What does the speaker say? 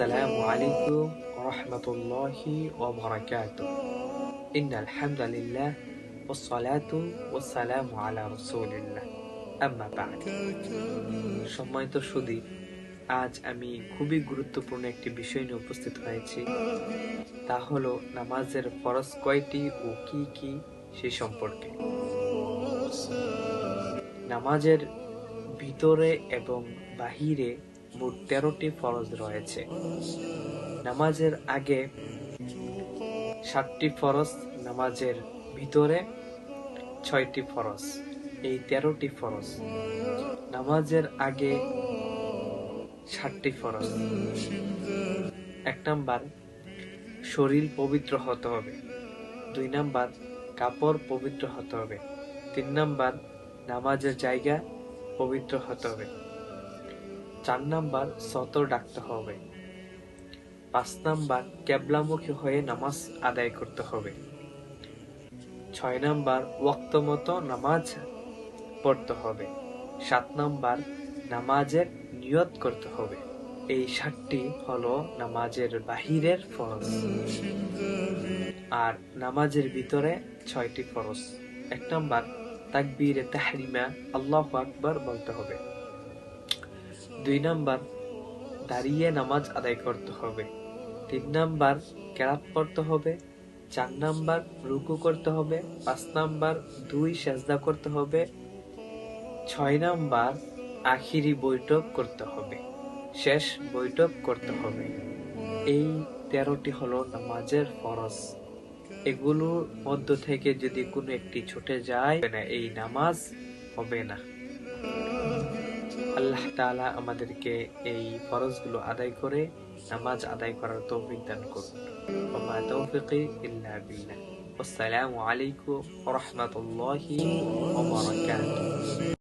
আসসালামু আলাইকুম ওয়া রাহমাতুল্লাহি ওয়া বারাকাতুহু। ইন্নাল হামদালিল্লাহ ওয়াস সালাতু ওয়াস সালামু আলা রাসূলিল্লাহ। আম্মা বা'দ। সম্মানিত সুধী, আজ আমি খুবই গুরুত্বপূর্ণ একটি বিষয় নিয়ে উপস্থিত হয়েছি। তা হলো নামাজের ফরজ কয়টি ও কি কি সে সম্পর্কে। নামাজের ভিতরে এবং বাহিরে মোট 13টি ফরজ রয়েছে। নামাজের আগে 7টি ফরজ, নামাজের ভিতরে 6টি ফরজ, এই 13টি ফরজ। নামাজের আগে 7টি ফরজ। 1 নাম্বার, শরীর পবিত্র হতে হবে। 2 নাম্বার, কাপড় পবিত্র হতে হবে। 3 নাম্বার, নামাজের জায়গা পবিত্র হতে হবে। 4 নাম্বার, সতর ডাকতে হবে। 5 নাম্বার, কিবলামুখী হয়ে নামাজ আদায় করতে হবে। 6 নাম্বার, ওয়াক্ত মতো নামাজ পড়তে হবে। 7 নাম্বার, নামাজের নিয়ত করতে হবে। এই 7টি হলো নামাজের বাহিরের ফরজ। আর নামাজের ভিতরে 6টি ফরজ। 1 নাম্বার, তাকবীরে তাহরিমা আল্লাহু আকবার বলতে হবে। 2 নাম্বার, দাঁড়িয়ে নামাজ আদায় করতে হবে। 3 নাম্বার, কেরাত পড়তে হবে। 4 নাম্বার, রুকু করতে হবে। 5 নাম্বার, 2 সেজদা করতে হবে। 6 নাম্বার, আখিরি বৈঠক করতে হবে, শেষ বৈঠক করতে হবে। এই 13টি হলো নামাজের ফরজ। এগুলোর মধ্য থেকে যদি কোনো একটি ছুটে যায়, এই নামাজ হবে না। আল্লাহ তাআলা আমাদেরকে এই ফরজগুলো আদায় করে নামাজ আদায় করার তৌফিক দান করুন। ওয়া মা তাওফিকি ইল্লা বিল্লাহ। আসসালামু আলাইকুম ওয়া রাহমাতুল্লাহি ওয়া বারাকাতুহু।